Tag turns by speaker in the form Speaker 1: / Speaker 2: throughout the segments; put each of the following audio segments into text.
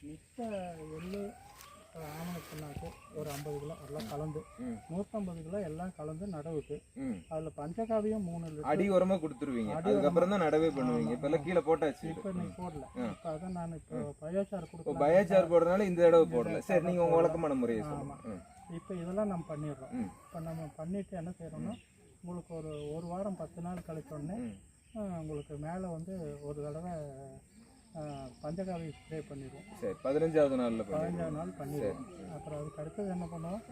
Speaker 1: மித்த எள்ளு ஆமணக்கு பிண்ணாக்கு ஒரு 50 கிலோ எல்லாம் கலந்து 150 கிலோ எல்லாம் கலந்து நடவுக்கு. அதில் பஞ்சகாவியம் 3 லிட்டர்
Speaker 2: அடி உரமா கொடுத்துருவீங்க. அதுக்கப்புறம் தான் நடவே பண்ணுவீங்க. இப்போ எல்லாம் கீழே போட்டாச்சு.
Speaker 1: இப்போ நீ போடல. இப்போ அதான் நான் இப்போ பயோசார் கொடுப்பேன்.
Speaker 2: பயோசார் போடுறதுனால இந்த தடவை போடல. சரி, நீங்கள் உங்கள் வழக்கமான முறையை சொல்லுங்க.
Speaker 1: இப்போ இதெல்லாம் நம்ம பண்ணிடுறோம். இப்போ நம்ம பண்ணிட்டு என்ன செய்யறோம்னா, உங்களுக்கு ஒரு வாரம் 10 நாள் கழிச்சோடனே உங்களுக்கு மேலே வந்து ஒரு தடவை பஞ்சகாவி ஸ்ப்ரே பண்ணிடுவோம்.
Speaker 2: சரி, 15வது நாளில்
Speaker 1: 15வது நாள் பண்ணிடுவோம். அப்புறம் அதுக்கு அடுத்தது என்ன பண்ணுவோம்,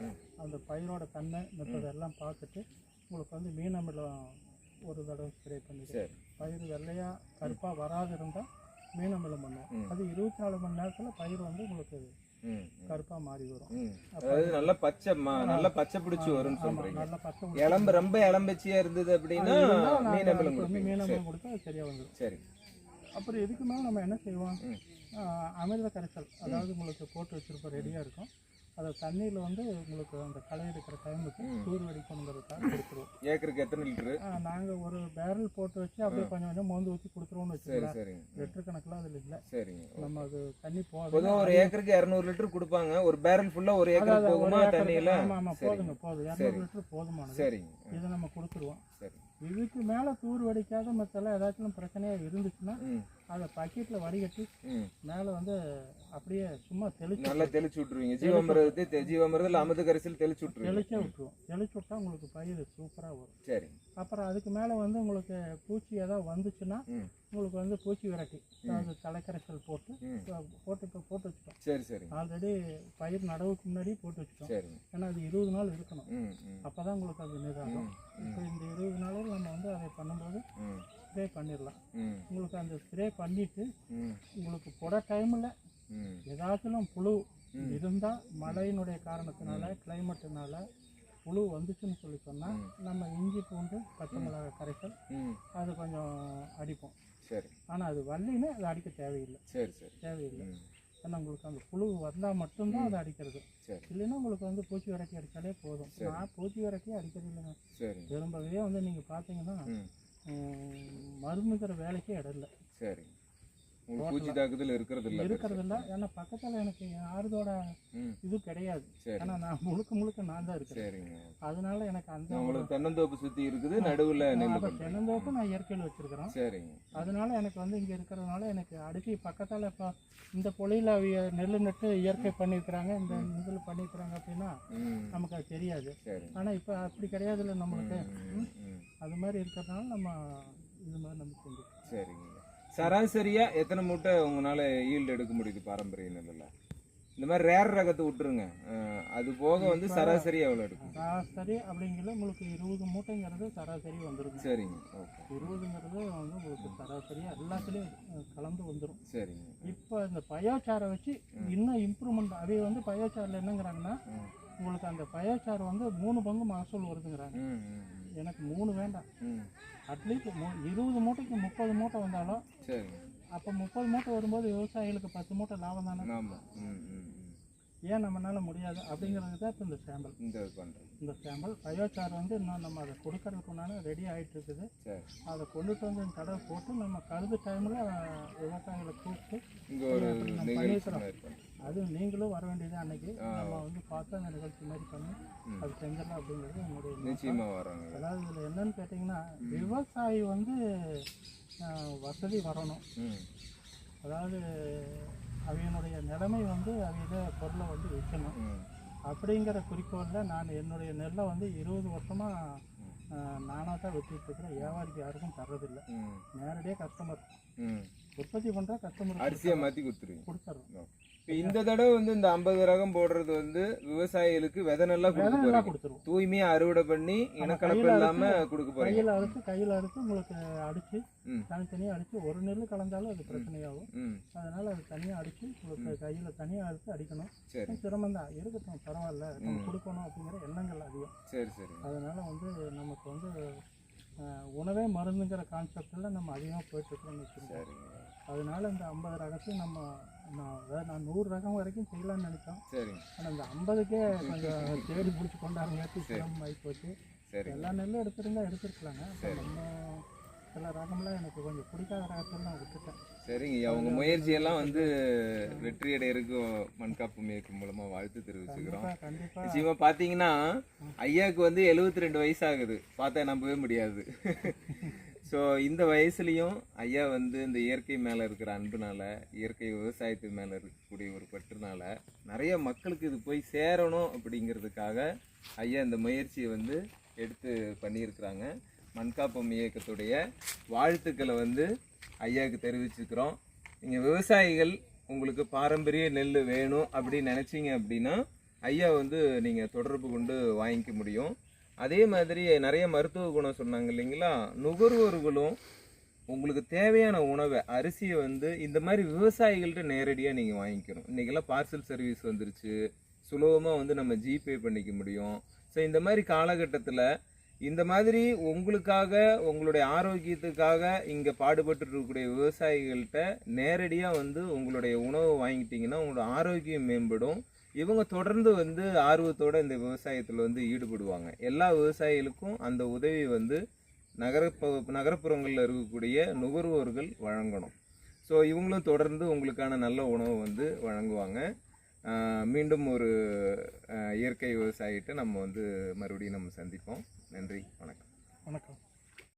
Speaker 1: அந்த பயிரோட தன்மை மற்றதெல்லாம் பார்த்துட்டு உங்களுக்கு வந்து மீன் அமிலம் ஒரு தடவை ஸ்ப்ரே பண்ணிடுவோம். பயிர் வெள்ளையாக கருப்பாக வராது இருந்தால் மீன் அமிலம் பண்ணுவோம். அது 24 மணி நேரத்தில் பயிர் வந்து உங்களுக்கு கருப்பாக மாறி வரும்.
Speaker 2: அதாவது நல்லா பச்சை பிடிச்சி வரும்னு சொல்றீங்க.
Speaker 1: நல்லா பச்சை
Speaker 2: ரொம்ப இளம்பச்சியா இருந்தது அப்படின்னா மீன் அமிலம்
Speaker 1: கொடுத்தா சரியாக வந்துடும்.
Speaker 2: சரி.
Speaker 1: அப்புறம் இதுக்கு மேலே நம்ம என்ன செய்வோம், அமிர்த கரைசல் அதாவது உங்களுக்கு போட்டு வச்சுருப்போம், ரெடியாக இருக்கும். அதை தண்ணியில் வந்து உங்களுக்கு அந்த களை எடுக்கிற டைமுக்கு தூர் வெடிக்கணுங்கிறதுக்காக கொடுத்துருவோம்.
Speaker 2: ஏக்கருக்கு எத்தனை லிட்டரு?
Speaker 1: நாங்கள் ஒரு பேரல் போட்டு வச்சு அப்படியே கொஞ்சம் கொஞ்சம் மோந்து ஊற்றி கொடுத்துருவோம்னு வச்சுக்கலாம். லிட்டர் கணக்கில் அதில் இல்லை.
Speaker 2: சரிங்க.
Speaker 1: நம்ம அது தண்ணி
Speaker 2: பொதுவாக ஒரு ஏக்கருக்கு 200 லிட்டர் கொடுப்பாங்க. ஒரு பேரல் ஃபுல்லாக ஒரு ஏக்கர் போகுமா தண்ணியில்?
Speaker 1: ஆமாம், போதும் 200 லிட்டர் போதுமானது.
Speaker 2: சரிங்க.
Speaker 1: இதை நம்ம கொடுத்துருவோம்.
Speaker 2: சரி.
Speaker 1: இதுக்கு மேலே தூர் வடிக்காத மற்றெல்லாம் ஏதாச்சும் பிரச்சனையாக இருந்துச்சுன்னா அதை பக்கெட்டில் வடிகட்டி மேலே வந்து அப்படியே சும்மா நல்லா
Speaker 2: தெளிச்சு விட்டுருவீங்க. ஜீவாமிரதத்தில் அமிர்த கரைசல் தெளிச்சு விட்டுருவோம்.
Speaker 1: தெளிச்சு விட்டா உங்களுக்கு பயிர் சூப்பராக வரும்.
Speaker 2: சரி.
Speaker 1: அப்புறம் அதுக்கு மேலே வந்து உங்களுக்கு பூச்சி ஏதாவது வந்துச்சுன்னா உங்களுக்கு வந்து பூச்சி விரட்டி அதாவது தலைக்கரைசல் போட்டு இப்போ போட்டு வச்சுட்டோம்.
Speaker 2: சரி சரி.
Speaker 1: ஆல்ரெடி பயிர் நடவுக்கு முன்னாடி போட்டு வச்சுட்டோம். ஏன்னா அது 20 நாள் இருக்கணும். அப்போ தான் உங்களுக்கு அது நிதாகும். இப்போ இந்த 20 நாளில் நம்ம வந்து அதை பண்ணும்போது ஸ்ப்ரே பண்ணிடலாம். உங்களுக்கு அந்த ஸ்ப்ரே பண்ணிட்டு உங்களுக்கு போட டைமில் ஏதாச்சும் புழு இருந்தால் மழையினுடைய காரணத்தினால கிளைமேட்டுனால புழு வந்துச்சுன்னு சொல்லி சொன்னால் நம்ம இஞ்சி பூண்டு பச்சை மிளகாய் கரைசல் அது கொஞ்சம் அடிப்போம்.
Speaker 2: சரி.
Speaker 1: ஆனால் அது வரலின்னு அது அடிக்க தேவையில்லை.
Speaker 2: சரி சரி.
Speaker 1: தேவையில்லை. ஏன்னா உங்களுக்கு அந்த புழு வந்தால் மட்டும்தான் அதை அடிக்கிறது. இல்லைன்னா உங்களுக்கு வந்து பூச்சி விரட்டி அடித்தாலே போதும். நான் பூச்சி விரட்டி அடிக்கிறது இல்லைங்க. விரும்பவே வந்து நீங்கள் பார்த்தீங்கன்னா மருந்துங்கிற வேலைக்கே இடம் இல்லை.
Speaker 2: சரி. பூச்சி தாக்குதல் இருக்கிறது
Speaker 1: இல்ல. ஏன்னா பக்கத்தில் எனக்கு யாருதோட இது கிடையாது. ஏன்னா நான் முழுக்க நான் தான் இருக்கேன். அதனால எனக்கு அந்த
Speaker 2: தென்னந்தோப்பு சுற்றி இருக்குது. நடுவில்
Speaker 1: தென்னந்தோப்பு நான் இயற்கையில் வச்சிருக்கிறேன்.
Speaker 2: சரிங்க.
Speaker 1: அதனால எனக்கு வந்து இங்கே இருக்கிறதுனால எனக்கு அடிச்சு பக்கத்தால் இப்போ இந்த பொழியில் நெல் நட்டு இயற்கை பண்ணியிருக்கிறாங்க, இந்த இதில் பண்ணியிருக்கிறாங்க அப்படின்னா நமக்கு அது தெரியாது. ஆனால் இப்போ அப்படி கிடையாது இல்லை நம்மளுக்கு. அது மாதிரி இருக்கிறதுனால நம்ம இது மாதிரி நம்ம செஞ்சோம்.
Speaker 2: சரிங்க. சராசரியா எத்தனை மூட்டை உங்களால ஈல்டு எடுக்க முடியுது பாரம்பரிய நெல்லில்? இந்த மாதிரி ரேர் ரகத்தை விட்டுருங்க. அது போக வந்து சராசரி எவ்வளோ எடுக்கும்?
Speaker 1: சராசரி அப்படிங்கிறது உங்களுக்கு 20 மூட்டைங்கிறது சராசரி வந்துடும்.
Speaker 2: சரிங்க. ஓகே.
Speaker 1: 20ங்கிறது வந்து உங்களுக்கு சராசரியாக எல்லாத்துலேயும் கலந்து வந்துடும்.
Speaker 2: சரிங்க.
Speaker 1: இப்போ இந்த பயோசாரை வச்சு இன்னும் இம்ப்ரூவ்மெண்ட் அதே வந்து பயோசாரில் என்னங்கிறாங்கன்னா உங்களுக்கு அந்த பயோசார் வந்து 3 பங்கு மகசூல் வருதுங்கிறாங்க. எனக்கு 3 வேண்டாம். அட்லீஸ்ட் 20 மூட்டைக்கு 30 மூட்டை வந்தாலும் அப்போ 30 மூட்டை வரும்போது விவசாயிகளுக்கு 10 மூட்டை லாபம் தானே. ஏன் நம்மளால முடியாது அப்படிங்கிறது தான் இப்போ இந்த சாம்பிள் பயோசார் வந்து இன்னும் நம்ம அதை கொடுக்கறதுக்குனால ரெடி ஆகிட்டு இருக்குது. அதை கொண்டுட்டு வந்து கடை போட்டு நம்ம கருது டைமில் விவசாயிகளை கூப்பிட்டு நம்ம பண்ணியிருக்கிறோம். அது நீங்களும் வர வேண்டியது அன்னைக்கு நம்ம வந்து பார்த்து அந்த நிகழ்ச்சி மாதிரி பண்ணி அது செஞ்சிடலாம் அப்படிங்கிறது என்னுடைய. அதாவது இதில் என்னன்னு கேட்டிங்கன்னா விவசாயி வந்து வசதி வரணும். அதாவது அவையனுடைய நிலைமை வந்து அவங்க பொருளை வந்து விற்கணும் அப்படிங்கிற குறிக்கோளில் நான் என்னுடைய நெல்லை வந்து 20 வருஷமாக நானாக தான் வெட்டிட்டு இருக்கிறேன். வியாபாரிக்கு யாருக்கும் தர்றதில்லை. நேரடியாக கஸ்டமர் உற்பத்தி பண்ணுற கஸ்டமர்
Speaker 2: அரிசியை மாற்றி கொடுத்துருவோம்.
Speaker 1: இந்த
Speaker 2: தடவை வந்து இந்த 50 ரகம் போடுறது வந்து விவசாயிகளுக்கு விதை நல்லா கொடுத்துருவோம். தூய்மையா அறுவடை பண்ணி இனக்கலப்பு இல்லாம கொடுக்க போறீங்க.
Speaker 1: கையில் அறுத்து உங்களுக்கு அடிச்சு தனித்தனியாக அடிச்சு ஒரு நெல் கலந்தாலும் அது பிரச்சனையாகும். அதனால அது தனியாக அடிச்சு உங்களுக்கு கையில் தனியாக அறுத்து அடிக்கணும். சிரமம் தான் இருக்கட்டும், பரவாயில்ல, நம்ம கொடுக்கணும் அப்படிங்கிற எண்ணங்கள் அதிகம்.
Speaker 2: சரி சரி.
Speaker 1: அதனால வந்து நமக்கு வந்து உணவே மருந்துங்கிற கான்செப்டில் நம்ம அதிகமாக போயிட்டுருக்கோம்னு வச்சுருக்கோம். அதனால இந்த 50 ரகத்தையும் நான் 100 ரகம் வரைக்கும் செய்யலாம்னு நினைச்சோம். ஆனால் இந்த 50க்கே கொஞ்சம் தேடி பிடிச்சி கொண்டாடுங்க சிரமம் ஆகி போச்சு. எல்லா நெல்லும் எடுத்துருந்தா எடுத்துருக்கலாங்க. நம்ம சில ரகம்லாம் எனக்கு கொஞ்சம் பிடிக்காத ரகத்தில் நான் விட்டுட்டேன்.
Speaker 2: சரிங்க, அவங்க முயற்சியெல்லாம் வந்து வெற்றி அடையறதுக்கும் மண்காப்பு இயக்கம் மூலமா வாழ்த்து தெரிவிச்சுக்கிறோம்.
Speaker 1: கண்டிப்பாக
Speaker 2: நிச்சயமா பாத்தீங்கன்னா ஐயாவுக்கு வந்து 72 வயசு ஆகுது, பார்த்தா நம்பவே முடியாது. ஸோ இந்த வயசுலயும் ஐயா வந்து இந்த இயற்கை மேல இருக்கிற அன்புனால, இயற்கை விவசாயத்து மேல இருக்கக்கூடிய ஒரு பற்றுனால நிறைய மக்களுக்கு இது போய் சேரணும் அப்படிங்கிறதுக்காக ஐயா இந்த முயற்சியை வந்து எடுத்து பண்ணியிருக்கிறாங்க. மண்காப்பம் இயக்கத்துடைய வாழ்த்துக்களை வந்து ஐயாவுக்கு தெரிவிச்சுக்கிறோம். நீங்கள் விவசாயிகள் உங்களுக்கு பாரம்பரிய நெல் வேணும் அப்படின்னு நினச்சிங்க அப்படின்னா ஐயா வந்து நீங்கள் தொடர்பு கொண்டு வாங்கிக்க முடியும். அதே மாதிரி நிறைய மருத்துவ குணம் சொன்னாங்க இல்லைங்களா, நுகர்வோர்களும் உங்களுக்கு தேவையான உணவை, அரிசியை வந்து இந்த மாதிரி விவசாயிகள்கிட்ட நேரடியாக நீங்கள் வாங்கிக்கணும். இன்றைக்கெல்லாம் பார்சல் சர்வீஸ் வந்துருச்சு, சுலபமாக வந்து நம்ம ஜிபே பண்ணிக்க முடியும். ஸோ இந்த மாதிரி காலகட்டத்தில் இந்த மாதிரி உங்களுக்காக, உங்களுடைய ஆரோக்கியத்துக்காக இங்கே பாடுபட்டு இருக்கக்கூடிய விவசாயிகள்கிட்ட நேரடியாக வந்து உங்களுடைய உணவை வாங்கிட்டீங்கன்னா உங்களோட ஆரோக்கியம் மேம்படும். இவங்க தொடர்ந்து வந்து ஆர்வத்தோடு இந்த விவசாயத்தில் வந்து ஈடுபடுவாங்க. எல்லா விவசாயிகளுக்கும் அந்த உதவி வந்து நகரப்புறங்களில் இருக்கக்கூடிய நுகர்வோர்கள் வழங்கணும். ஸோ இவங்களும் தொடர்ந்து உங்களுக்கான நல்ல உணவு வந்து வழங்குவாங்க. மீண்டும் ஒரு இயற்கை விவசாயிகிட்ட நம்ம வந்து மறுபடியும் நம்ம சந்திப்போம். நன்றி, வணக்கம்.
Speaker 1: வணக்கம்.